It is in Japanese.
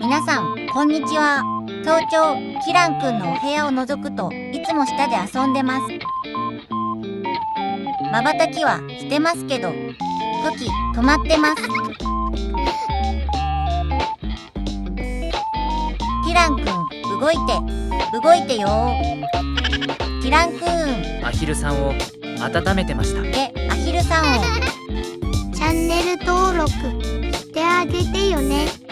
皆さん、こんにちは。早朝、キランくんのお部屋を覗くといつも下で遊んでます。瞬きはしてますけど、時止まってます。キランくん、動いてよー。キランくん。アヒルさんを温めてました。アヒルさんを。チャンネル登録してあげてよね。